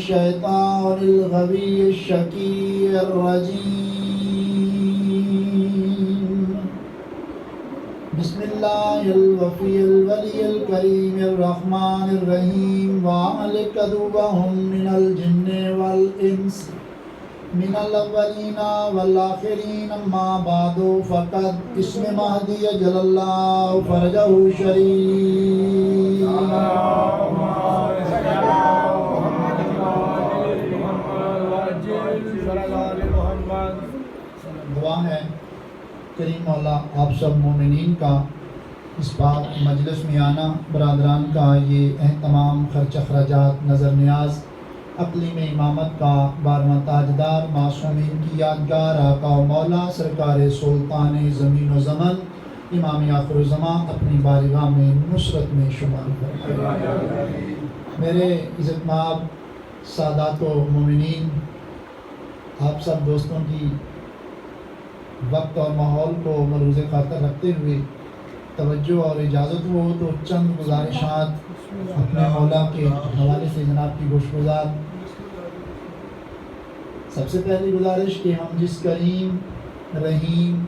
الشیطان الغوی الشقی الرجیم بسم اللہ الوفی الولی الکریم الرحمن الرحیم وَعَمَلِ كَذُوبَهُم مِّنَ الْجِنِّ وَالْإِنسِ من الاولین والآخرین اما بعد فقد اسم مہدی جل اللہ فرجہ شریف دعا ہے کریم مولا آپ سب مومنین کا اس بات مجلس میں آنا، برادران کا یہ اہتمام، خرچ اخراجات، نظر نیاز، اقلیم امامت کا 12واں تاجدار معصومین کی یادگار آقا و مولا سرکار سلطان زمین و زمن امام آخر الزمان اپنی بارگاہ میں نصرت میں شمار فرمائے۔ میرے عزت مآب سادات و مومنین، آپ سب دوستوں کی وقت اور ماحول کو ملحوظ خاطر رکھتے ہوئے توجہ اور اجازت ہو تو چند گزارشات اپنے مولا کے حوالے سے جناب کی گوشگزار۔ سب سے پہلی گزارش کہ ہم جس کریم رحیم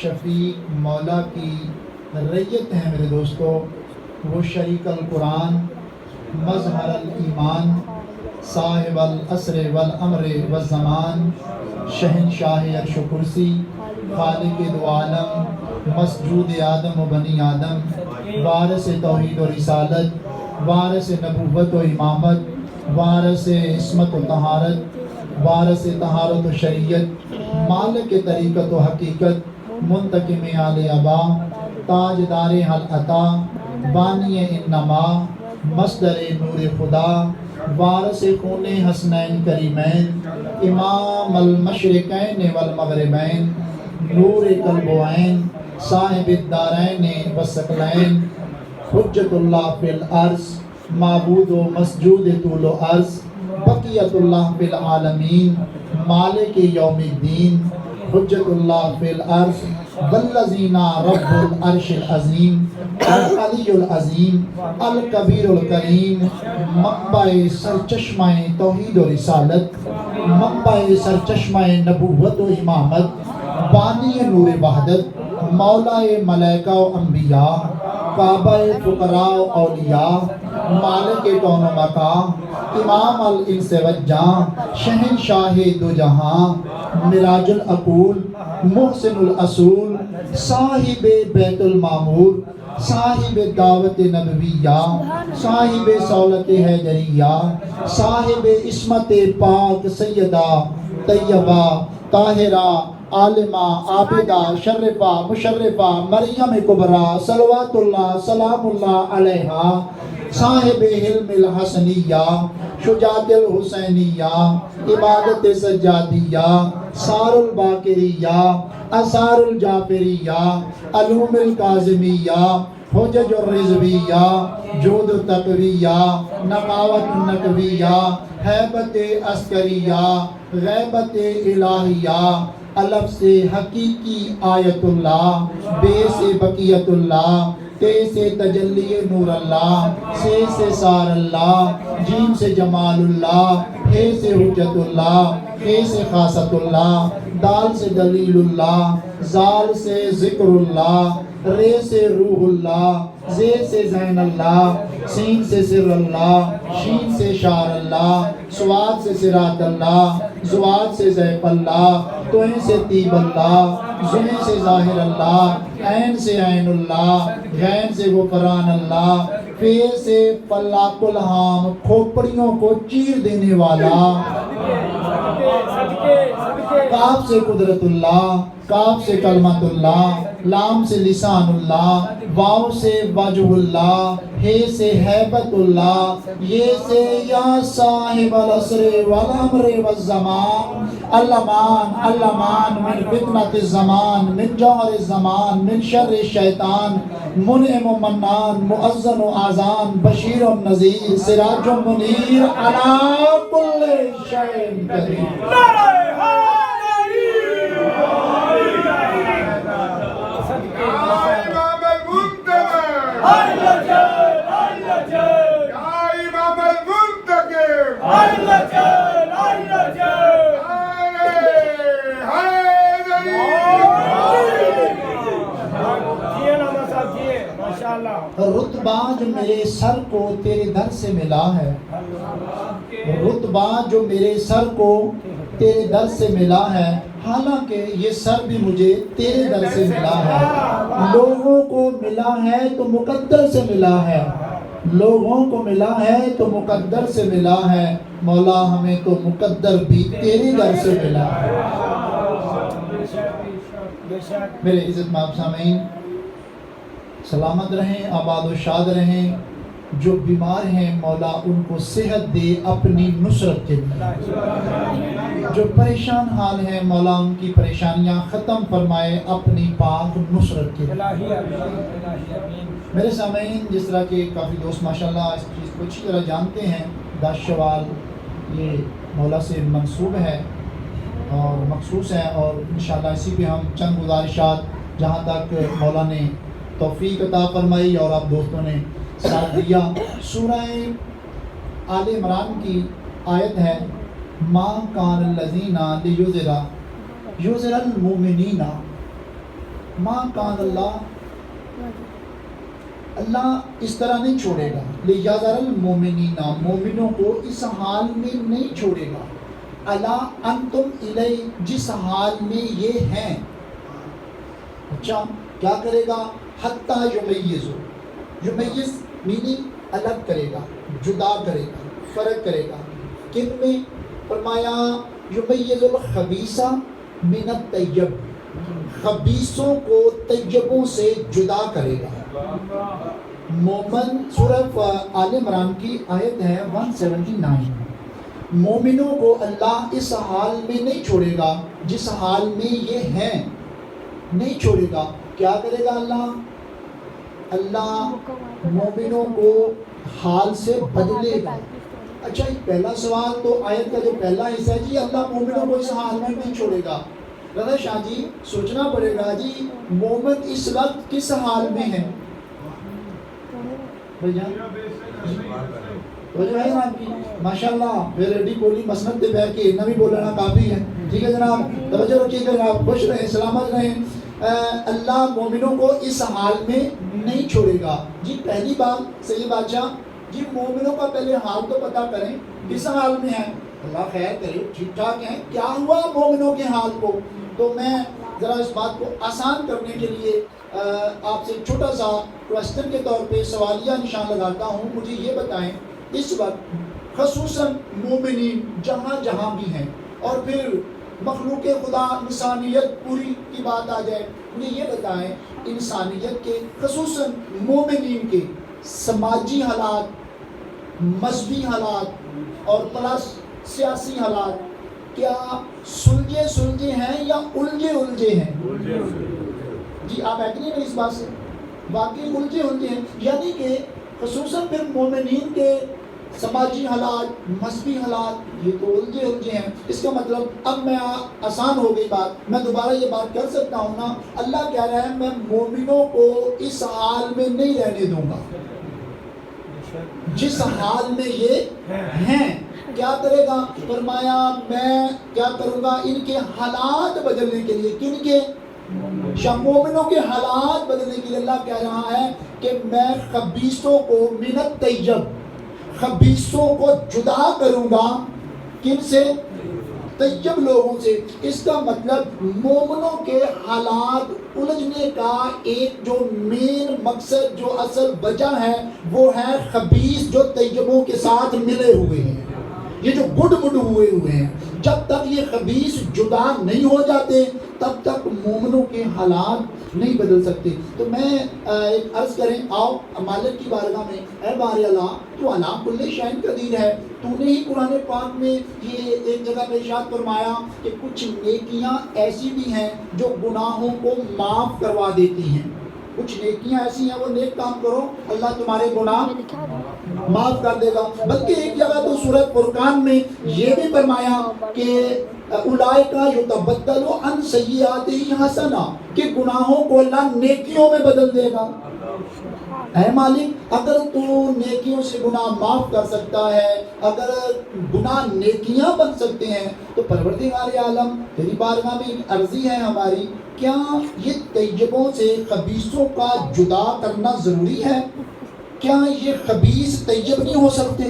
شفیق مولا کی رعیت ہیں میرے دوستو، وہ شریک القرآن، مظہر الایمان، صاحب العصر والامر والزمان، شہنشاہ عرش و کرسی، خالق دو عالم، مسجود آدم و بنی آدم، وارث توحید و رسالت، وارث نبوت و امامت، وارث عصمت و طہارت، وارث طہارت و شریعت، مالک طریقت و حقیقت، منتقم آل ابا، تاجدار حل عطا، بانی انما، مصدر نور خدا، وارث خون حسنین کریمین، امام المشرقین والمغربین، نور قلب و عین، صاحب الدارین والثقلین، حجت اللہ فی الارض، معبود و مسجود طول و عرض، بقیت اللہ فی العالمین، مالک یوم الدین، حجت اللہ فی الارض، والذین رب العرش العظیم، العلی العظیم، الکبیر الکریم، منبع سرچشمہ توحید و رسالت، منبع سرچشمہ نبوت و امامت، بانی نور وحدت، مولا ملائکہ و انبیاء، کعبہ فقراء و اولیاء، مالک کون و مکان، امام الانس والجاں، شہنشاہ دو جہاں، مراج العقول، محسن الاصول، صاحب بیت المعمور، صاحب دعوت نبویہ، صاحب سہولت حیدریہ، صاحب عصمت پاک سیدہ طیبہ طاہرہ عالمہ عابدہ شرفہ مشرفہ مریم کبریٰ صلوات اللہ سلام اللہ علیہا، صاحب حلم الحسنیہ، شجاعت الحسینیہ، عبادت سجادیہ، سار الباقریہ، اثار الجعفریہ، علوم الکاظمیہ، حجج الرضویہ، جود التقویہ، نقاوت النقویہ، ہیبت عسکریہ، غیبت الہیہ، الف سے حقیقی آیت اللہ، بے سے بقیت اللہ، تے سے تجلی نور اللہ، سے سار اللہ، جیم سے جمال اللہ، ہے سے حجت اللہ، ہے سے خاصت اللہ، دال سے دلیل اللہ، زال سے ذکر اللہ، رے سے روح اللہ، زے سے زین اللہ، سین سے سر اللہ، شین سے شار اللہ، سواد سے صراط اللہ، زواد سے زیف اللہ، توہیں سے طیب اللہ، زہیں سے ظاہر اللہ، عین سے عین اللہ، غین سے غفران اللہ، فے سے فلاق الہام، کھوپڑیوں کو چیر دینے والا، کاف سے قدرت اللہ، کاف سے کلمت اللہ، لام سے لسان اللہ، واو سے وجہ اللہ، ہے سے حیبت اللہ، یہ سے یا صاحب العصر والامر والزمان، الامان الامان من فتنة الزمان، من جور الزمان، من شر الشیطان، منعم و منان، مؤذن و آذان، بشیر و نذیر، سراج و منیر، علی کل شیء قدیر۔ اللہ رتبہ جو میرے سر کو تیرے در سے ملا ہے، رتبہ جو میرے سر کو تیرے در سے ملا ہے، حالانکہ یہ سر بھی مجھے تیرے در سے ملا ہے۔ لوگوں کو ملا ہے تو مقدر سے ملا ہے، لوگوں کو ملا ہے تو مقدر سے ملا ہے، مولا ہمیں تو مقدر بھی تیرے در سے ملا ہے۔ میرے عزت مآب سامعین، سلامت رہیں، آباد و شاد رہیں۔ جو بیمار ہیں مولا ان کو صحت دے اپنی نصرت کے لیے، جو پریشان حال ہیں مولا ان کی پریشانیاں ختم فرمائے اپنی پاک نصرت کے لیے۔ میرے سامعین، جس طرح کہ کافی دوست ماشاءاللہ اس چیز کو اچھی طرح جانتے ہیں، 10 شوال یہ مولا سے منسوب ہے اور مخصوص ہے، اور انشاءاللہ اسی پہ ہم چند گزارشات جہاں تک مولا نے توفیق عطا فرمائی اور آپ دوستوں نے ساتھ دیا۔ سورہ آل عمران کی آیت ہے، ما کان الذین لیضر المؤمنین، ما کان اللہ اس طرح نہیں چھوڑے گا، لیضر المؤمنین، مومنوں کو اس حال میں نہیں چھوڑے گا، الا انتم الیہ، جس حال میں یہ ہیں۔ اچھا کیا کرے گا؟ حتی یمیزو، یمیز میننگ الگ کرے گا، جدا کرے گا، فرق کرے گا۔ کن میں؟ فرمایا یمیز الخبیث من الطیب، خبیثوں کو طیبوں سے جدا کرے گا۔ مومن، سورہ آل عمران کی آیت ہے 179۔ مومنوں کو اللہ اس حال میں نہیں چھوڑے گا جس حال میں یہ ہیں، نہیں چھوڑے گا۔ کیا کرے گا اللہ؟ اللہ مومنوں کو حال سے بدلے گا۔ اچھا یہ پہلا سوال تو آیت کا جو پہلا حصہ ہے جی اللہ مومنوں کو اس حال میں نہیں چھوڑے گا، رضا شاہ جی سوچنا پڑے گا جی مومن اس وقت کس حال میں ہے؟ ماشاءاللہ پھر ریڈی بولی مسند پہ بیٹھ کے نہ بھی بولنا کافی ہے۔ ٹھیک ہے جناب، توجہ رکھیے گا جناب، خوش رہیں، سلامت رہیں۔ اللہ مومنوں کو اس حال میں نہیں چھوڑے گا۔ جی پہلی بات سید بادشاہ جی مومنوں کا پہلے حال تو پتہ کریں کس حال میں ہے۔ اللہ خیر کرے، ٹھیک ٹھاک ہیں، کیا ہوا مومنوں کے حال کو؟ تو میں ذرا اس بات کو آسان کرنے کے لیے آپ سے چھوٹا سا کوسچن کے طور پہ سوالیہ نشان لگاتا ہوں۔ مجھے یہ بتائیں اس وقت خصوصاً مومنین جہاں جہاں بھی ہیں، اور پھر مخلوق خدا انسانیت پوری کی بات آ جائے، مجھے یہ بتائیں انسانیت کے خصوصاً مومنین کے سماجی حالات، مذہبی حالات اور پلس سیاسی حالات کیا سلجھے ہیں یا الجھے ہیں؟ جی آپ ایگری ہیں اس بات سے؟ واقعی الجھے ہیں، یعنی کہ خصوصاً پھر مومنین کے سماجی حالات، مذہبی حالات یہ تو الجھے ہیں۔ اس کا مطلب اب میں آسان ہو گئی بات، میں دوبارہ یہ بات کر سکتا ہوں نا، اللہ کہہ رہا ہے میں مومنوں کو اس حال میں نہیں رہنے دوں گا جس حال میں یہ ہیں۔ کیا کرے گا؟ فرمایا میں کیا کروں گا ان کے حالات بدلنے کے لیے۔ کن کے؟ مومنوں کے حالات بدلنے کے لیے اللہ کہہ رہا ہے کہ میں خبیثوں کو من الطیب، خبیثوں کو جدا کروں گا۔ کن سے؟ طیب لوگوں سے۔ اس کا مطلب مومنوں کے حالات الجھنے کا ایک جو مین مقصد، جو اصل وجہ ہے وہ ہے خبیث جو طیبوں کے ساتھ ملے ہوئے ہیں، یہ جو گڈ ہوئے ہیں۔ جب تک یہ خبیث جدا نہیں ہو جاتے تب تک مومنوں کے حالات نہیں بدل سکتے۔ تو میں ایک عرض کریں آؤ مالک کی بارگاہ میں، اے باری اللہ تو علی کل شیء قدیر ہے، تو نے ہی قرآن پاک میں یہ ایک جگہ پہ ارشاد فرمایا کہ کچھ نیکیاں ایسی بھی ہیں جو گناہوں کو معاف کروا دیتی ہیں۔ کچھ نیکیاں ایسی ہیں وہ نیک کام کرو اللہ تمہارے گناہ معاف کر دے گا۔ بلکہ ایک جگہ تو سورہ فرقان میں یہ بھی فرمایا کہ اولئک یتبدل عن سیئاتہم حسنا، کہ گناہوں کو اللہ نیکیوں میں بدل دے گا۔ اے مالک، اگر تو نیکیوں سے گناہ معاف کر سکتا ہے، اگر گناہ نیکیاں بن سکتے ہیں، تو پروردگار عالم تیری بارگاہ میں ایک عرضی ہے ہماری، کیا یہ طیبوں سے خبیثوں کا جدا کرنا ضروری ہے؟ کیا یہ خبیث طیب نہیں ہو سکتے؟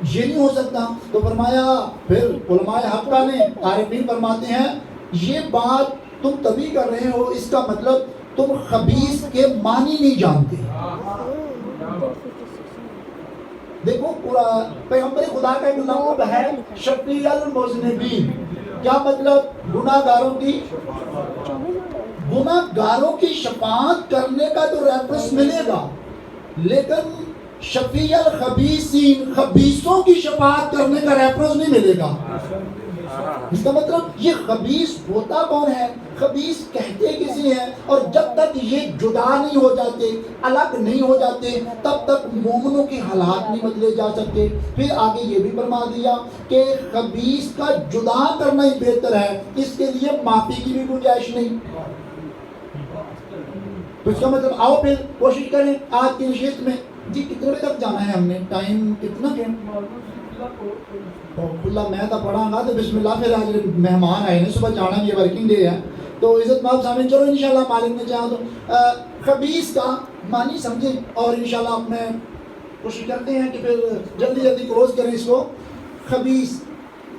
یہ نہیں ہو سکتا۔ تو فرمایا، پھر علماء حق نے عارفین فرماتے ہیں یہ بات تم تبھی کر رہے ہو، اس کا مطلب تم خبیث کے معنی نہیں جانتے۔ دیکھو پیغمبر خدا کا ایک لقب ہے شفیع المذنبین، کیا مطلب؟ گناہ گاروں کی شفاعت کرنے کا تو ریفرنس ملے گا، لیکن شفیع الخبیثین، خبیثوں کی شفاعت کرنے کا ریفرنس نہیں ملے گا۔ اس کا مطلب یہ خبیث ہوتا کون ہے؟ خبیث کہتے کسی ہیں، اور جب تک یہ جدا نہیں ہو جاتے، الگ نہیں ہو جاتے، تب تک مومنوں کے حالات نہیں بدلے جا سکتے۔ پھر آگے یہ بھی فرما دیا کہ خبیث کا جدا کرنا ہی بہتر ہے، اس کے لیے معافی کی بھی گنجائش نہیں۔ تو اس کا مطلب آؤ پھر کوشش کریں آج کی نشست میں، جی کتنے بجے تک جانا ہے ہم نے؟ ٹائم کتنا ہے؟ کھلا میں تو پڑھا گا تو بسم اللہ، پھر آج مہمان آئے ہیں، صبح جانا بھی ورکنگ ڈے ہے، تو عزت ماب سامنے چلو انشاءاللہ مالک نے چاہا تو خبیث کا معنی سمجھیں، اور انشاءاللہ اپنے کوشش کرتے ہیں کہ پھر جلدی جلدی کلوز کریں اس کو۔ خبیث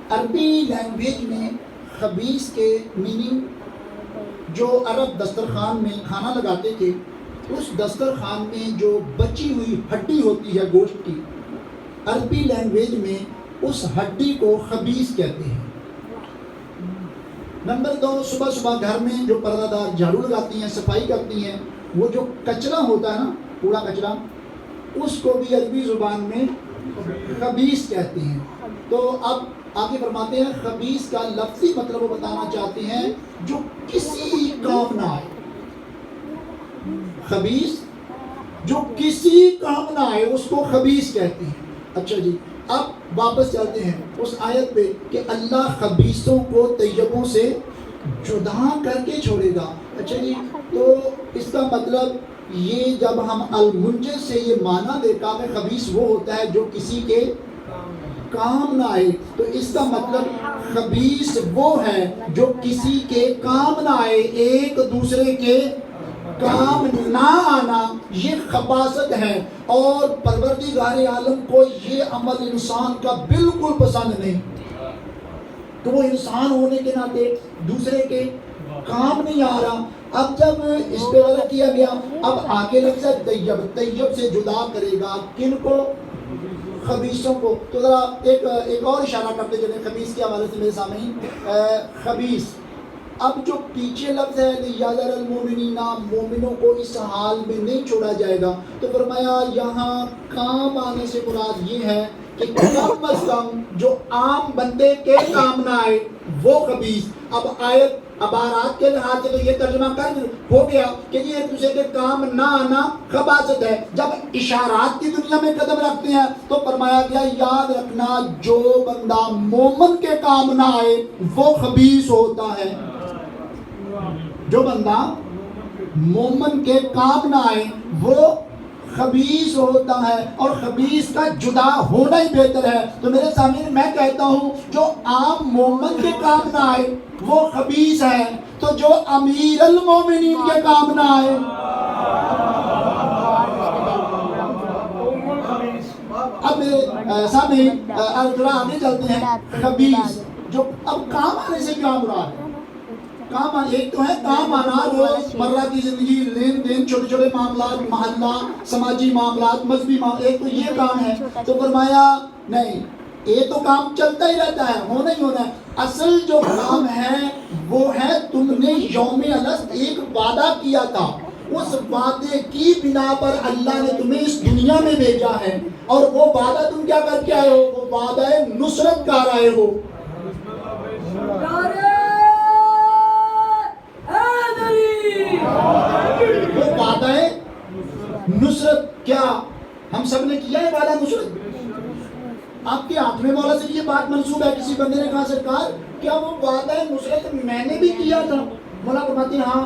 عربی لینگویج میں خبیث کے میننگ، جو عرب دسترخوان میں کھانا لگاتے تھے، اس دسترخوان میں جو بچی ہوئی ہڈی ہوتی ہے گوشت کی، عربی لینگویج میں اس ہڈی کو خبیث کہتے ہیں۔ نمبر 2، صبح صبح گھر میں جو پردہ دار جھاڑو لگاتی ہیں، صفائی کرتی ہیں، وہ جو کچرا ہوتا ہے نا، کوڑا کچرا، اس کو بھی عربی زبان میں خبیث کہتے ہیں۔ تو اب آگے فرماتے ہیں خبیث کا لفظی مطلب وہ بتانا چاہتے ہیں جو کسی کام نہ آئے۔ خبیث جو کسی کام نہ آئے اس کو خبیث کہتے ہیں۔ اچھا جی، اب واپس چلتے ہیں اس آیت پہ کہ اللہ خبیثوں کو طیبوں سے جدا کر کے چھوڑے گا۔ اچھا جی، تو اس کا مطلب یہ جب ہم المنجز سے یہ معنی دیکھا کہ خبیث وہ ہوتا ہے جو کسی کے کام نہ آئے، تو اس کا مطلب خبیث وہ ہے جو کسی کے کام نہ آئے، ایک دوسرے کے کام نہ آنا، یہ خباثت ہے، اور پروردگار عالم کو یہ عمل انسان کا بالکل پسند نہیں، تو وہ انسان ہونے کے ناطے دوسرے کے کام نہیں آ رہا۔ اب جب اس پہ غلط کیا گیا، اب آگے لفظ ہے طیب، طیب سے جدا کرے گا کن کو؟ خبیثوں کو۔ تو ذرا ایک اور اشارہ کرتے چلیں خبیث کے حوالے سے میرے سامنے، خبیث، اب جو پیچھے لفظ ہے لیَحْذَرَ الْمُؤْمِنِينَ، مومنوں کو اس حال میں نہیں چھوڑا جائے گا، تو فرمایا یہاں کام آنے سے مراد یہ ہے کہ کم از کم جو عام بندے کے کام نہ آئے وہ خبیث۔ اب آیت عبارات کے لحاظ سے تو یہ ترجمہ کر ہو گیا کہ یہ ایک دوسرے کے کام نہ آنا خباثت ہے۔ جب اشارات کی دنیا میں قدم رکھتے ہیں تو فرمایا گیا یاد رکھنا جو بندہ مومن کے کام نہ آئے وہ خبیث ہوتا ہے۔ جو بندہ مومن کے کام نہ آئے وہ خبیث ہوتا ہے، اور خبیث کا جدا ہونا ہی بہتر ہے۔ تو میرے سامنے میں کہتا ہوں جو عام مومن کے کام نہ آئے وہ خبیث ہے، تو جو امیر المومنین کے کام نہ آئے، اب میرے سامنے تھوڑا آگے چلتے ہیں۔ خبیث جو اب کام آنے سے کیا مراد ہے؟ کام ایک تو ہے کام آنا روز مرہ کی زندگی، لین دین، چھوٹے چھوٹے معاملات، محلہ، سماجی معاملات، مذہبی معاملات، ایک تو یہ کام ہے۔ تو فرمایا نہیں، یہ تو کام چلتا ہی رہتا ہے، ہونا ہی ہونا ہے۔ اصل جو کام ہے وہ ہے تم نے یوم الست ایک وعدہ کیا تھا، اس وعدے کی بنا پر اللہ نے تمہیں اس دنیا میں بھیجا ہے، اور وہ وعدہ تم کیا کر کے آئے ہو؟ وہ وعدہ نصرت کا آئے ہو۔ وہ وعدہ نصرت، کیا ہم سب نے کیا ہے وعدہ نصرت؟ آپ کے ہاتھ میں مولا سے یہ بات منسوب ہے. کسی بندے نے کہا سرکار کیا وہ وعدہ نصرت میں نے بھی کیا تھا؟ مولا فرماتے ہیں ہاں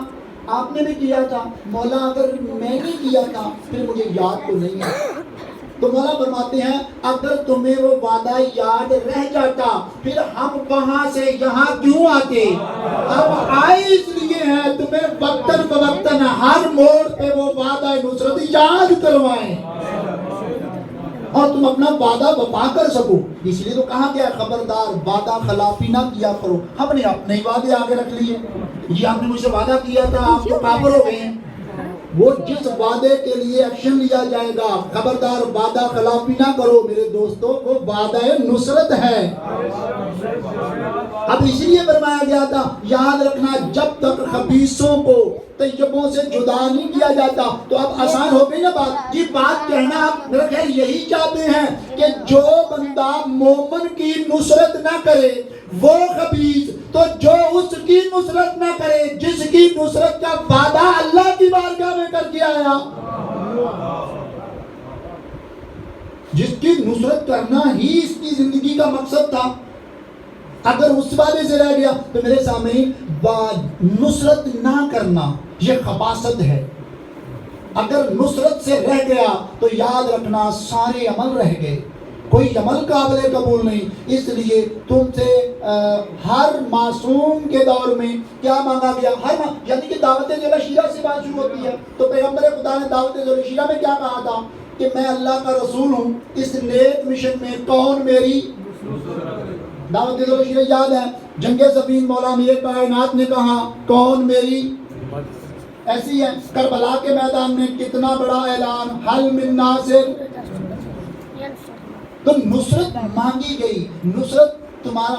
آپ نے بھی کیا تھا. مولا اگر میں نے کیا تھا پھر مجھے یاد تو نہیں ہے. تو مولا فرماتے ہیں اگر تمہیں وہ وعدہ یاد رہ جاتا پھر ہم وہاں سے یہاں کیوں آتے؟ اب آئے اس لیے ہیں تمہیں وقتاً فوقتاً ہر موڑ پہ وہ وعدہ نصرت یاد کروائیں اور تم اپنا وعدہ وفا کر سکو. اس لیے تو کہا گیا خبردار وعدہ خلافی نہ کیا کرو. ہم نے اپنے ہی وعدے آگے رکھ لیے. یہ آپ نے مجھ سے وعدہ کیا تھا آپ تو کافر ہو گئے ہیں. وہ جس وعدے کے لیے ایکشن لیا جائے گا خبردار وعدہ خلافی نہ کرو میرے دوستو. وہ وعدہ نصرت ہے. اب اس لیے فرمایا گیا تھا یاد رکھنا جب تک خبیثوں کو طیبوں سے جدا نہیں کیا جاتا. تو اب آسان ہو گئی نا بات. یہ بات کہنا آپ میرا خیال یہی چاہتے ہیں کہ جو بندہ مومن کی نصرت نہ کرے وہ خبیث. تو جو اس کی نصرت نہ کرے جس کی نصرت کا وعدہ اللہ کی بارگاہ میں کر کے آیا, جس کی نصرت کرنا ہی اس کی زندگی کا مقصد تھا, اگر اس وعدے سے رہ گیا تو میرے سامنے نصرت نہ کرنا یہ خباثت ہے. اگر نصرت سے رہ گیا تو یاد رکھنا سارے عمل رہ گئے, کوئی عمل قابل قبول نہیں. اس لیے تم سے ہر معصوم کے دور میں کیا مانگا گیا؟ یعنی کہ دعوت ذل شیرہ سے بات شروع ہوتی ہے تو پیغمبر خدا نے دعوت ذل شیرہ میں کیا کہا تھا کہ میں اللہ کا رسول ہوں, اس نیک مشن میں کون میری دعوت ذل شیرہ یاد ہے. جنگ صفین مولا میر کائنات نے کہا کون میری, ایسی ہے. کربلا کے میدان میں کتنا بڑا اعلان حل من ناصر. تو نصرت مانگی گئی. نصرت تمہارا,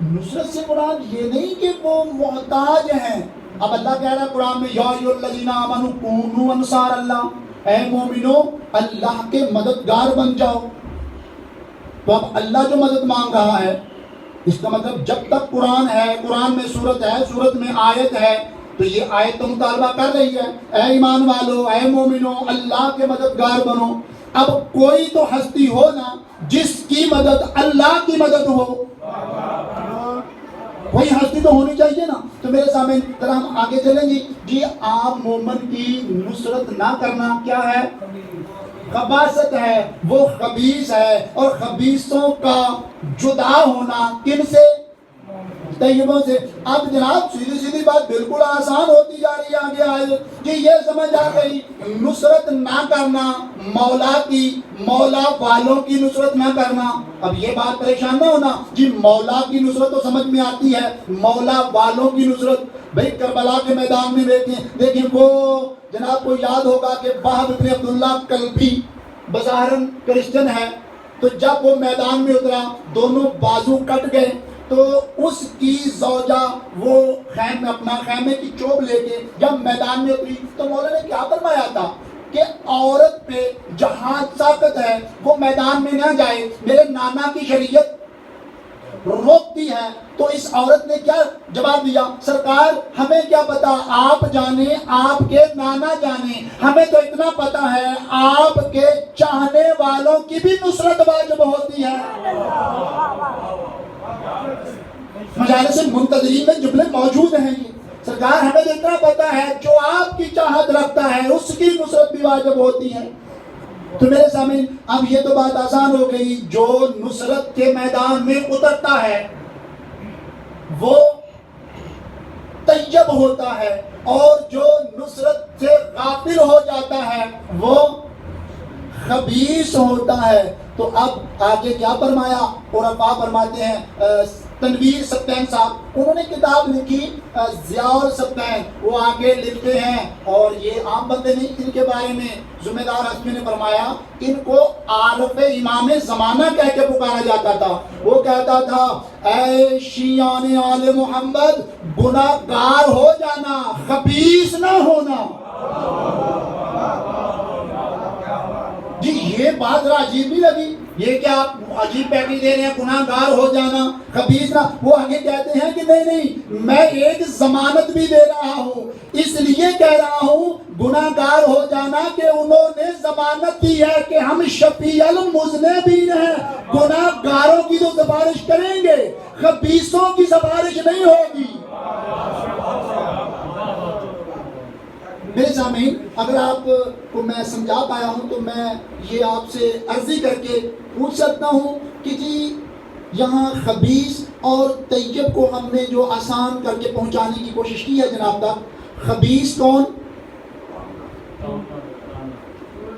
نصرت سے مراد یہ نہیں کہ وہ محتاج ہیں. اب اللہ کہہ رہا ہے قرآن میں یا ایھا الذین آمنوا کونوا انصار اللہ, اے مومنو اللہ کے مددگار بن جاؤ. تو اب اللہ جو مدد مانگ رہا ہے اس کا مطلب جب تک قرآن ہے, قرآن میں سورت ہے, سورت میں آیت ہے, تو یہ آیت تو مطالبہ کر رہی ہے اے ایمان والو اے مومنو اللہ کے مددگار بنو. اب کوئی تو ہستی ہو نا جس کی مدد اللہ کی مدد ہو, کوئی ہستی تو ہونی چاہیے نا. تو میرے سامنے ذرا ہم آگے چلیں گے. جی عام مومن کی نصرت نہ کرنا کیا ہے؟ خباثت ہے, وہ خبیث ہے. اور خبیثوں کا جدا ہونا کن سے؟ طیبوں سے. اب جناب سیدھی سیدھی بات بالکل آسان ہوتی جا رہی ہے. آگے آئے کہ یہ سمجھ آ گئی نصرت نہ کرنا مولا کی, مولا والوں کی نصرت نہ کرنا. اب یہ بات پریشان نہ ہونا جی مولا کی نصرت تو سمجھ میں آتی ہے, مولا والوں کی نصرت. بھئی کربلا کے میدان میں دیکھیں وہ جناب کو یاد ہوگا کہ وہب بن عبداللہ کلبی بظاہراً کرسچن ہے, تو جب وہ میدان میں اترا دونوں بازو کٹ گئے تو اس کی زوجہ وہ اپنا خیمے کی چوب لے کے جب میدان میں اتری تو مولا نے کیا فرمایا تھا کہ عورت پہ جہاں طاقت ہے وہ میدان میں نہ جائے. میرے نانا کی شریعت روکتی ہے. تو اس عورت نے کیا جواب دیا؟ سرکار ہمیں کیا پتا, آپ جانے آپ کے نانا جانے, ہمیں تو اتنا پتا ہے آپ کے چاہنے والوں کی بھی نصرت واجب ہوتی ہے. مجالس منتظرین میں جملے موجود ہیں. یہ سرکار ہمیں تو اتنا پتا ہے جو آپ کی چاہت رکھتا ہے اس کی نصرت بھی واجب ہوتی ہے. تو میرے سامنے اب یہ تو بات آسان ہو گئی, جو نصرت کے میدان میں اترتا ہے وہ طیب ہوتا ہے, اور جو نصرت سے غافل ہو جاتا ہے وہ خبیث ہوتا ہے. تو اب آگے کیا فرمایا؟ عرفاء فرماتے ہیں تنویر سبتین صاحب, انہوں نے کتاب لکھی ضیاء السبتین, وہ آگے لکھتے ہیں اور یہ عام بندے نہیں, ان کے بارے میں ذمہ دار حسمی نے فرمایا ان کو عارف امام زمانہ کہہ کے پکارا جاتا تھا. وہ کہتا تھا اے شیعان آل محمد گناہ گار ہو جانا خبیث نہ ہونا. جی یہ بات ذرا عجیب نہیں لگی؟ یہ کیا آپ عجیب پیکیج دے رہے ہیں, گناہ گار ہو جانا خبیث نہ. وہ آگے کہتے ہیں کہ نہیں میں ایک ضمانت بھی دے رہا ہوں, اس لیے کہہ رہا ہوں گناہگار ہو جانا کہ انہوں نے ضمانت دی ہے کہ ہم شفیع المذنبین ہیں، گناہگاروں کی تو سفارش کریں گے، خبیثوں کی سفارش نہیں ہوگی۔ میرے سامعین، اگر آپ کو میں سمجھا پایا ہوں تو میں یہ آپ سے عرضی کر کے پوچھ سکتا ہوں کہ جی یہاں خبیث اور طیب کو ہم نے جو آسان کر کے پہنچانے کی کوشش کی ہے جناب تک، خبیث کون؟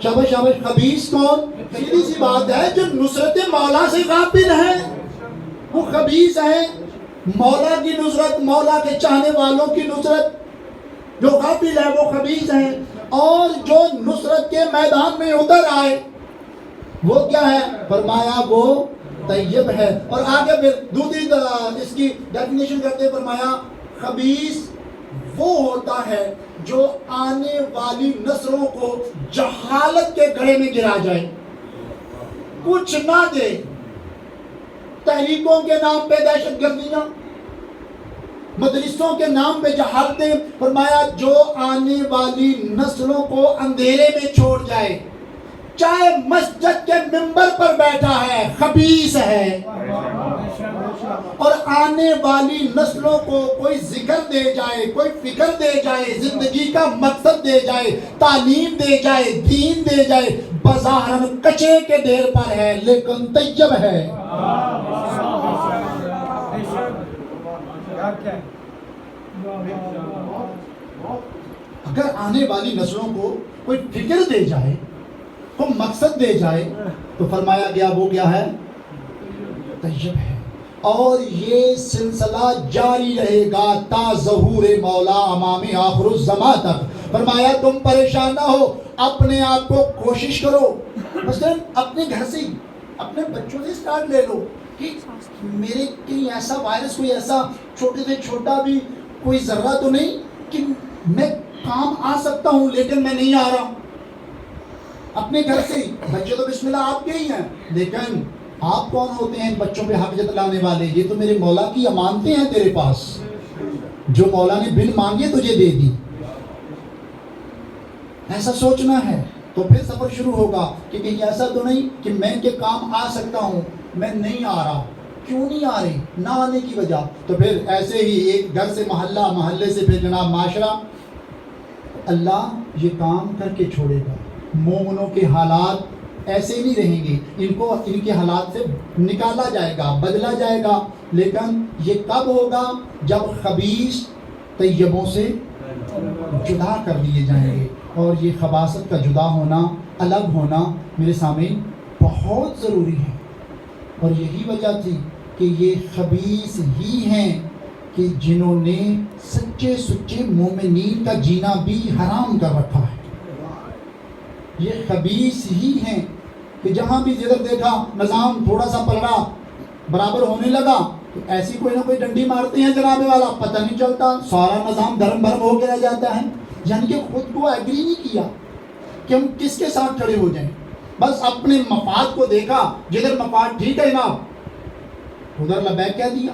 شاباش شاباش، خبیث کون؟ سیدھی سی بات ہے، جو نصرت مولا سے غافل ہیں وہ خبیث ہیں۔ مولا کی نصرت، مولا کے چاہنے والوں کی نصرت جو غافل ہے وہ خبیث ہیں، اور جو نصرت کے میدان میں اتر آئے وہ کیا ہے؟ فرمایا وہ طیب ہے۔ اور آگے پھر دوسری اس کی ڈیفینیشن کرتے فرمایا خبیث وہ ہوتا ہے جو آنے والی نسلوں کو جہالت کے گڑھے میں گرا جائے، کچھ نہ دے، تحریکوں کے نام پہ دہشت گردیاں، مدرسوں کے نام پہ جہالتیں، فرمایا جو آنے والی نسلوں کو اندھیرے میں چھوڑ جائے، چاہے مسجد کے منبر پر بیٹھا ہے خبیث ہے، اور آنے والی نسلوں کو کوئی ذکر دے جائے، کوئی فکر دے جائے، زندگی کا مقصد دے جائے، تعلیم دے جائے، دین دے جائے، بظاہر کچے کے ڈیر پر ہے لیکن طیب ہے۔ اگر آنے والی نسلوں کو کوئی فکر دے جائے، کوئی مقصد دے جائے، تو فرمایا گیا وہ کیا ہے؟ طیب ہے۔ اور یہ سلسلہ جاری رہے گا تا ظہور مولا امام آخر الزمان تک۔ فرمایا تم پریشان نہ ہو، اپنے آپ کو کوشش کرو، مثلا اپنے گھر سے ہی، اپنے بچوں سے سٹارٹ لے لو کہ میرے کہیں ایسا وائرس، کوئی ایسا چھوٹے سے چھوٹا بھی کوئی ذرہ تو نہیں کہ میں کام آ سکتا ہوں لیکن میں نہیں آ رہا۔ اپنے گھر سے ہی، بچے تو بسم اللہ آپ کے ہی ہیں، لیکن آپ کون ہوتے ہیں بچوں پہ حق جتلانے والے؟ یہ تو میرے مولا کی امانتیں ہیں تیرے پاس، جو مولا نے بن مانگے تجھے دے دی۔ ایسا سوچنا ہے تو پھر سفر شروع ہوگا کہ کہیں ایسا تو نہیں کہ میں ان کے کام آ سکتا ہوں، میں نہیں آ رہا۔ کیوں نہیں آ رہی؟ نہ آنے کی وجہ۔ تو پھر ایسے ہی ایک گھر سے محلہ، محلے سے پھر جناب معاشرہ۔ اللہ یہ کام کر کے چھوڑے گا۔ مومنوں کے حالات ایسے نہیں رہیں گے، ان کو ان کے حالات سے نکالا جائے گا، بدلا جائے گا، لیکن یہ کب ہوگا؟ جب خبیث طیبوں سے جدا کر دیے جائیں گے۔ اور یہ خباثت کا جدا ہونا، الگ ہونا میرے سامعین بہت ضروری ہے۔ اور یہی وجہ تھی کہ یہ خبیث ہی ہیں کہ جنہوں نے سچے سچے مومنین کا جینا بھی حرام کر رکھا ہے۔ یہ خبیث ہی ہیں کہ جہاں بھی جدھر دیکھا نظام تھوڑا سا پلڑا، برابر ہونے لگا تو ایسی کوئی نہ کوئی ڈنڈی مارتے ہیں جناب والا، پتہ نہیں چلتا، سارا نظام دھرم بھرم ہو کے رہ جاتا ہے۔ یعنی کہ خود کو ایگری نہیں کیا کہ ہم کس کے ساتھ کھڑے ہو جائیں، بس اپنے مفاد کو دیکھا، جدھر مفاد ٹھیک ہے جناب ادھر لبیک کہہ دیا۔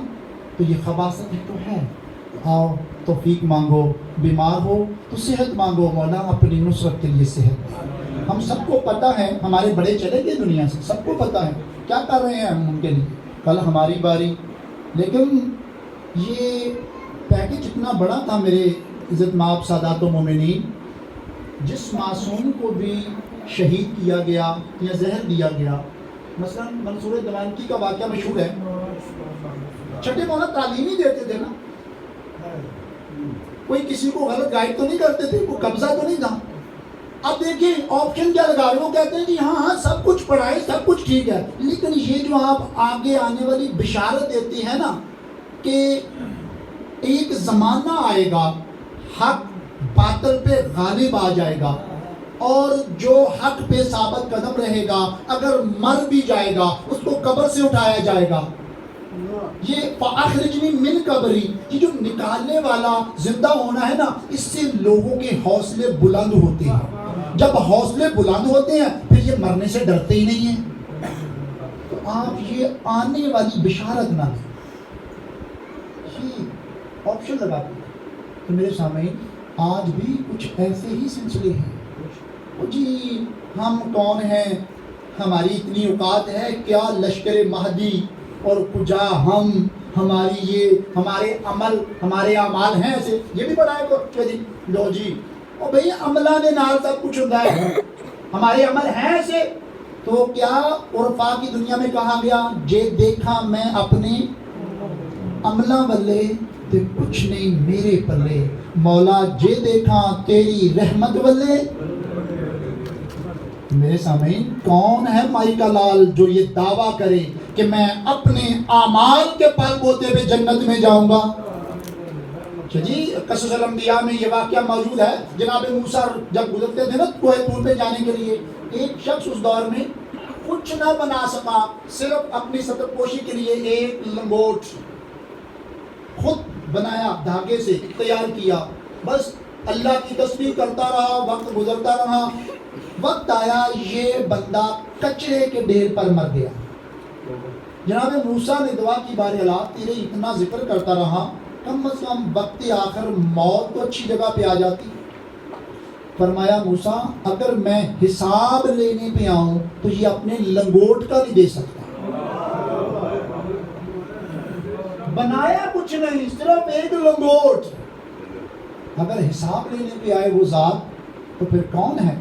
تو یہ خباثت ہی تو ہے۔ آؤ توفیق مانگو، بیمار ہو تو صحت مانگو، مولا اپنی نصرت کے لیے صحت دے۔ ہم سب کو پتہ ہے ہمارے بڑے چلے گئے دنیا سے، سب کو پتہ ہے کیا کر رہے ہیں ہم ان کے لیے، کل ہماری باری۔ لیکن یہ پیکج اتنا بڑا تھا میرے عزت مآب سادات و مومنین، جس معصوم کو بھی شہید کیا گیا یا زہر دیا گیا، مثلا منصور دیوانکی کا واقعہ مشہور ہے۔ چھٹے مولانا تعلیم ہی دیتے تھے نا، کوئی کسی کو غلط گائیڈ تو نہیں کرتے تھے، کوئی قبضہ تو نہیں تھا۔ اب دیکھیں آپشن کیا لگا رہے، وہ کہتے ہیں جی ہاں سب کچھ پڑھائے، سب کچھ ٹھیک ہے، لیکن یہ جو آپ آگے آنے والی بشارت دیتے ہیں نا کہ ایک زمانہ آئے گا حق باطل پہ غالب آ جائے گا، اور جو حق پہ ثابت قدم رہے گا اگر مر بھی جائے گا اس کو قبر سے اٹھایا جائے گا۔ یہ فَأَخْرِجْنِي مِنْ قَبْرِي، یہ جو نکالنے والا زندہ ہونا ہے نا، اس سے لوگوں کے حوصلے بلند ہوتے ہیں۔ جب حوصلے بلند ہوتے ہیں پھر یہ مرنے سے ڈرتے ہی نہیں ہیں۔ تو آپ یہ آنے والی بشارت نہ لیں، یہ آپشن لگا دیں۔ تو میرے سامعین آج بھی کچھ ایسے ہی سلسلے ہیں. جی ہم کون ہیں, ہماری اتنی اوقات ہے کیا لشکر مہدی, اور کجا ہم, ہماری یہ ہمارے عمل ہمارے اعمال ہیں ایسے. یہ بھی بتائے تو جی لو جی اور بھئی عملہ نے نال سب کچھ ہوتا ہے, ہمارے عمل ہیں ایسے. تو کیا عرفا کی دنیا میں کہا گیا جے دیکھا میں اپنے عملہ والے تے کچھ نہیں میرے پلے, مولا جے دیکھا تیری رحمت والے. میرے سامعین کون ہے مائی کا لال جو یہ دعویٰ کرے کہ میں اپنے اعمال کے پل بوتے پہ جنت میں جاؤں گا. جی قصص الانبیاء میں یہ واقعہ موجود ہے. جناب موسیٰ جب گزرتے تھے نا کوہ طور پہ جانے کے لیے, ایک شخص اس دور میں کچھ نہ بنا سکا, صرف اپنی سطر پوشی کے لیے ایک لنگوٹ خود بنایا, دھاگے سے تیار کیا, بس اللہ کی تسبیح کرتا رہا, وقت گزرتا رہا. وقت آیا یہ بندہ کچرے کے ڈھیر پر مر گیا. جناب موسیٰ نے دعا کی بارے اللہ تیرے اتنا ذکر کرتا رہا, کم از کم وقت آخر موت تو اچھی جگہ پہ آ جاتی. فرمایا موسیٰ اگر میں حساب لینے پہ آؤں تو یہ اپنے لنگوٹ کا نہیں دے سکتا, بنایا کچھ نہیں صرف ایک لنگوٹ. اگر حساب لینے پہ آئے وہ ذات تو پھر کون ہے.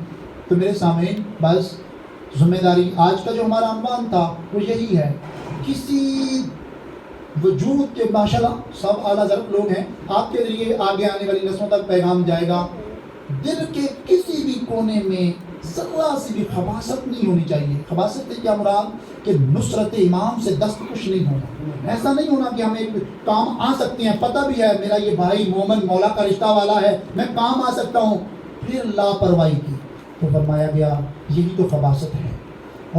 تو میرے سامعین بس ذمہ داری آج کا جو ہمارا عنوان تھا وہ یہی ہے, کسی وجود کے ماشاءاللہ سب اعلیٰ ضرب لوگ ہیں, آپ کے ذریعے آگے آنے والی نسلوں تک پیغام جائے گا. دل کے کسی بھی کونے میں ذرا سی بھی خباثت نہیں ہونی چاہیے. خباثت سے کیا مراد کہ نصرت امام سے دستخوش نہیں ہونا. ایسا نہیں ہونا کہ ہمیں کام آ سکتے ہیں, پتہ بھی ہے میرا یہ بھائی مومن مولا کا رشتہ والا ہے, میں کام آ سکتا ہوں, پھر لاپرواہی کی. تو فرمایا گیا یہی تو خباثت ہے,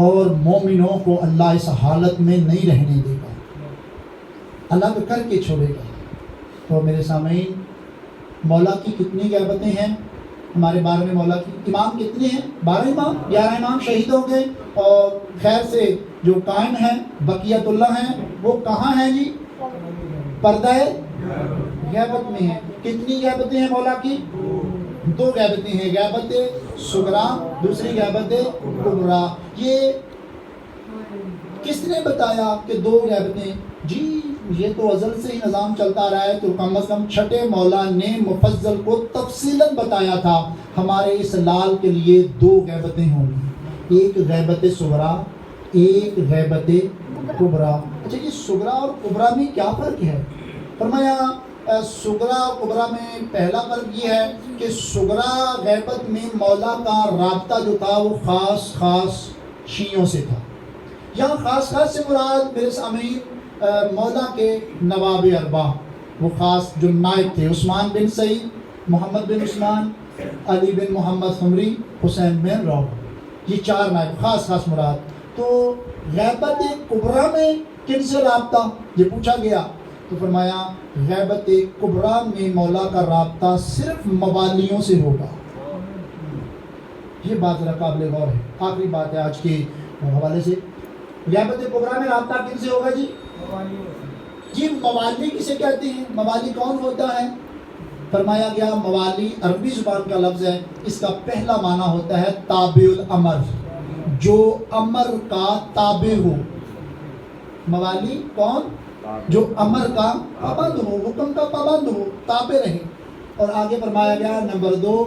اور مومنوں کو اللہ اس حالت میں نہیں رہنے دے گا, الگ کر کے چھوڑے گا. تو میرے سامعین مولا کی کتنی غیبتیں ہیں ہمارے بارے میں. مولا کی امام کتنے ہیں؟ 12 امام, 11 امام شہید ہو گئے, اور خیر سے جو قائم ہیں بقیت اللہ ہیں وہ کہاں ہیں جی؟ پردہ غیبت میں ہیں. کتنی غیبتیں ہیں مولا کی؟ 2 غیبتیں ہیں, غیبت صغریٰ, دوسری غیبت کبریٰ. یہ کس نے بتایا کہ 2 غیبتیں؟ جی یہ تو ازل سے ہی نظام چلتا رہا ہے. تو کم از کم چھٹے مولا نے مفضل کو تفصیلاً بتایا تھا ہمارے اس لال کے لیے 2 غیبتیں ہوں گی, ایک غیبت صغریٰ, ایک غیبت کبریٰ. اچھا یہ صغریٰ اور کبریٰ میں کیا فرق ہے؟ فرمایا صغریٰ اور کبریٰ میں پہلا فرق یہ ہے کہ صغریٰ غیبت میں مولا کا رابطہ جو تھا وہ خاص خاص شیعوں سے تھا. یہاں خاص خاص سے مراد میرے سامعین مولا کے نواب اربعہ, وہ خاص جو نائب تھے, عثمان بن سعید, محمد بن عثمان, علی بن محمد حمری, حسین بن رو, یہ 4 نائب خاص خاص مراد. تو غیبت کبریٰ میں کن سے رابطہ یہ پوچھا گیا, تو فرمایا غیبت کبریٰ میں مولا کا رابطہ صرف موالیوں سے ہوگا. یہ بات ذرا قابل غور ہے. آخری بات ہے آج کے حوالے سے, غیبت کبریٰ میں رابطہ کن سے ہوگا جی؟ جی موالی کسے کہتے ہیں؟ موالی کون ہوتا ہے؟ فرمایا گیا موالی عربی زبان کا لفظ ہے, اس کا پہلا معنی ہوتا ہے تابع الامر, جو امر کا تابع ہو. موالی کون؟ جو امر کا پابند ہو, حکم کا پابند ہو, تابع رہے. اور آگے فرمایا گیا نمبر 2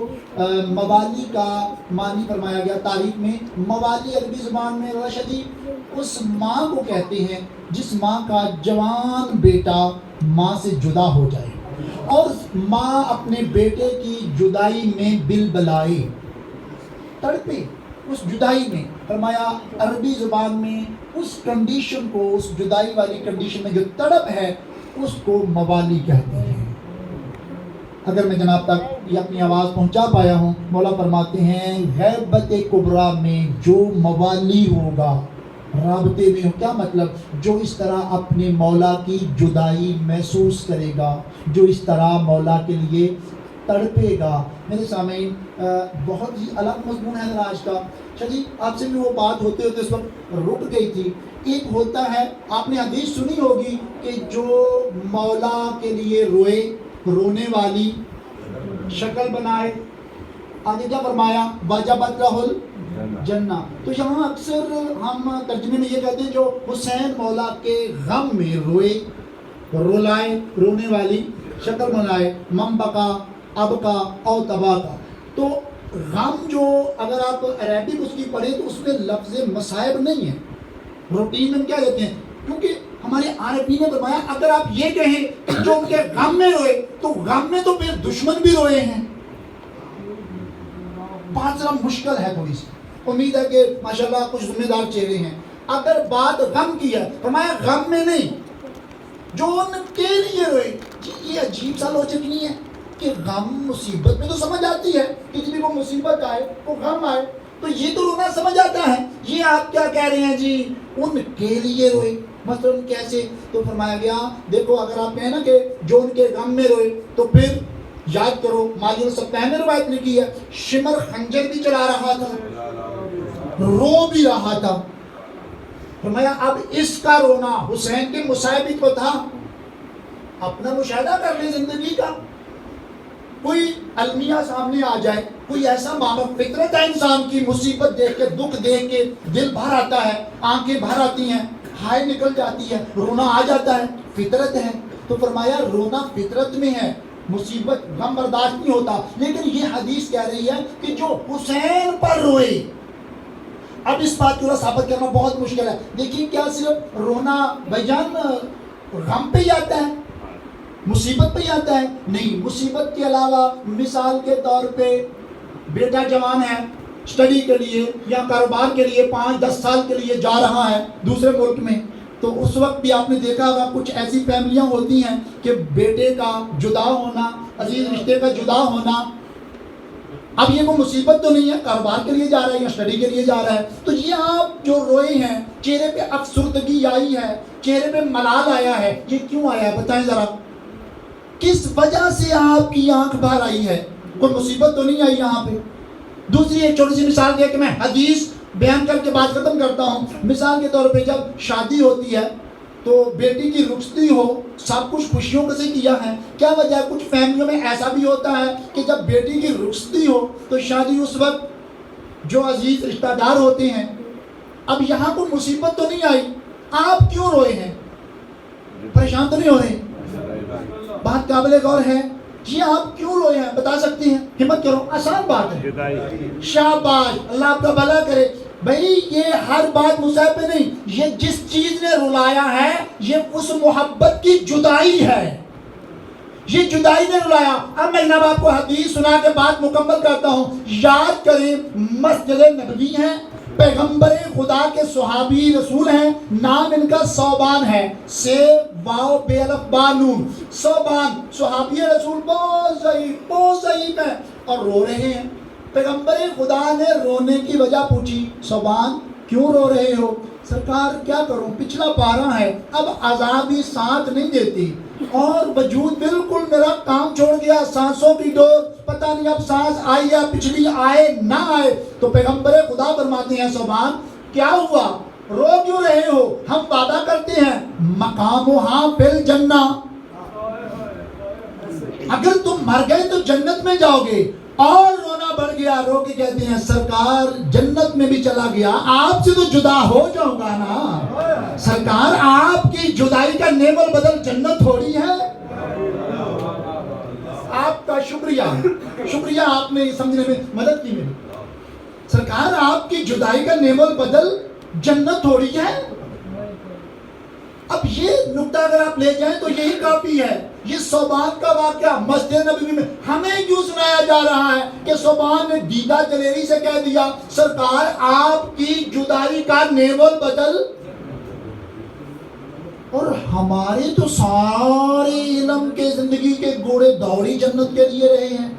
موالی کا معنی فرمایا گیا تاریخ میں, موالی عربی زبان میں رشدی اس ماں کو کہتے ہیں جس ماں کا جوان بیٹا ماں سے جدا ہو جائے اور ماں اپنے بیٹے کی جدائی میں بلبلائے, تڑپے اس جدائی میں. فرمایا عربی زبان میں اس کنڈیشن کو, اس جدائی والی کنڈیشن میں جو تڑپ ہے اس کو موالی کہتے ہیں. اگر میں جناب تک یہ اپنی آواز پہنچا پایا ہوں, مولا فرماتے ہیں غیبت کبریٰ میں جو موالی ہوگا, رابطے میں ہو, کیا مطلب؟ جو اس طرح اپنے مولا کی جدائی محسوس کرے گا, جو اس طرح مولا کے لیے تڑپے گا. میرے سامعین بہت ہی الگ مضمون ہے آج کا. جی آپ سے بھی وہ بات ہوتے ہوتے اس وقت رک گئی تھی. ایک ہوتا ہے, آپ نے حدیث سنی ہوگی کہ جو مولا کے لیے روئے, رونے والی شکل بنائے. آگے کیا فرمایا؟ وجبت لہ الجنہ. تو یہاں اکثر ہم ترجمے میں یہ کہتے ہیں جو حسین مولا کے غم میں روئے، رولائے، رونے والی شکل بنائے. من بقا ابقا او تباقا. تو غم جو اگر آپ عربک اس کی پڑھیں تو اس میں لفظ مصائب نہیں ہے. روٹین میں کیا کہتے ہیں؟ کیونکہ ہمارے عربی نے فرمایا اگر آپ یہ کہیں کہ جو ان کے غم میں روئے تو غم میں تو پھر دشمن بھی روئے ہیں. بات ذرا مشکل ہے تھوڑی سی. امید ہے کہ ماشاءاللہ کچھ ذمہ دار چہرے ہیں. اگر بات غم کی ہے فرمایا غم میں نہیں، جو ان کے لیے روئے. یہ عجیب سا لوجک نہیں ہے کہ غم مصیبت میں تو سمجھ آتی ہے کہ جب بھی وہ مصیبت آئے وہ غم آئے تو یہ تو رونا سمجھ آتا ہے. یہ آپ کیا کہہ رہے ہیں جی ان کے لیے روئے؟ مثلا کیسے؟ تو فرمایا گیا دیکھو اگر آپ کہیں نا کہ جو ان کے غم میں روئے تو پھر یاد کرو ماجد سبتین نے روایت لکھی ہے شمر خنجر بھی چلا رہا تھا، رو بھی رہا تھا. فرمایا اب اس کا رونا حسین کے مصائب کو تھا. اپنا مشاہدہ کر لیں زندگی کا. کوئی المیہ سامنے آ جائے، کوئی ایسا معاملہ، فطرت ہے انسان کی، مصیبت دیکھ کے دکھ دیکھ کے دل بھر آتا ہے، آنکھیں بھر آتی ہیں، ہائے نکل جاتی ہے، رونا آ جاتا ہے، فطرت ہے. تو فرمایا رونا فطرت میں ہے، مصیبت غم برداشت نہیں ہوتا. لیکن یہ حدیث کہہ رہی ہے کہ جو حسین پر روئے. اب اس بات کو ثابت کرنا بہت مشکل ہے. دیکھیں کیا صرف رونا بھائی جان غم پہ ہی آتا ہے، مصیبت پہ ہی آتا ہے؟ نہیں، مصیبت کے علاوہ مثال کے طور پہ بیٹا جوان ہے، اسٹڈی کے لیے یا کاروبار کے لیے 5-10 سال کے لیے جا رہا ہے دوسرے ملک میں، تو اس وقت بھی آپ نے دیکھا ہوگا کچھ ایسی فیملیاں ہوتی ہیں کہ بیٹے کا جدا ہونا، عزیز رشتے کا جدا ہونا. اب یہ وہ مصیبت تو نہیں ہے، کاروبار کے لیے جا رہا ہے یا اسٹڈی کے لیے جا رہا ہے. تو یہ آپ جو روئے ہیں، چہرے پہ افسردگی آئی ہے، چہرے پہ ملال آیا ہے، یہ کیوں آیا ہے بتائیں ذرا؟ کس وجہ سے آپ کی آنکھ باہر آئی ہے؟ کوئی مصیبت تو نہیں آئی یہاں پہ. دوسری ایک چھوٹی سی مثال دے کہ میں حدیث بیان کر کے بات ختم کرتا ہوں. مثال کے طور پہ جب شادی ہوتی ہے تو بیٹی کی رخصتی ہو، سب کچھ خوشیوں سے کیا ہے. کیا وجہ ہے؟ کچھ فیملیوں میں ایسا بھی ہوتا ہے کہ جب بیٹی کی رخصتی ہو تو شادی اس وقت جو عزیز رشتہ دار ہوتے ہیں. اب یہاں کوئی مصیبت تو نہیں آئی، آپ کیوں روئے ہیں؟ پریشان تو نہیں ہو رہے؟ بات قابل غور ہے. یہ آپ کیوں روئے ہیں بتا سکتے ہیں؟ ہمت کرو، آسان بات ہے. شاباش، اللہ آپ کا بھلا کرے. بھئی یہ ہر بات مصائب پہ نہیں، یہ جس چیز نے رلایا ہے یہ اس محبت کی جدائی ہے. یہ جدائی نے رلایا. اب میں جناب آپ کو حدیث سنا کے بات مکمل کرتا ہوں. یاد کریں مسجد نبوی ہے، پیغمبر خدا کے صحابی رسول ہیں، نام ان کا صوبان ہے، سے واو بے الف با نون. صوبان صحابی رسول بہت ضعیف ہے اور رو رہے ہیں. پیغمبر خدا نے رونے کی وجہ پوچھی، صوبان کیوں رو رہے ہو؟ سرکار کیا کروں، پچھلا پارہ ہے، اب عذابی ساتھ نہیں دیتی اور وجود بالکل میرا کام چھوڑ گیا، سانسوں کی ڈور پتہ نہیں اب سانس آئی یا پچھلی آئے نہ آئے. تو پیغمبر خدا فرماتے ہیں صوبان کیا ہوا، رو کیوں رہے ہو؟ ہم وعدہ کرتے ہیں مقامہا فی الجنہ، اگر تم مر گئے تو جنت میں جاؤ گے. اور رونا بڑھ گیا، رو کے کہتے ہیں سرکار جنت میں بھی چلا گیا، آپ سے تو جدا ہو جاؤں گا نا. سرکار آپ کی جدائی کا نعم البدل جنت تھوڑی ہے. آپ کا شکریہ آپ نے سمجھنے میں مدد کی میری. سرکار آپ کی جدائی کا نعم البدل جنت تھوڑی ہے. اب یہ نقطہ اگر آپ لے جائیں تو یہی کافی ہے. یہ صوبان کا واقعہ مسجد نبوی میں ہمیں کیوں سنایا جا رہا ہے کہ صوبان نے دیدہ دلیری سے کہہ دیا سرکار آپ کی جدائی کا نعم البدل. اور ہمارے تو سارے علم کے زندگی کے گھوڑے دوڑی جنت کے لیے رہے ہیں.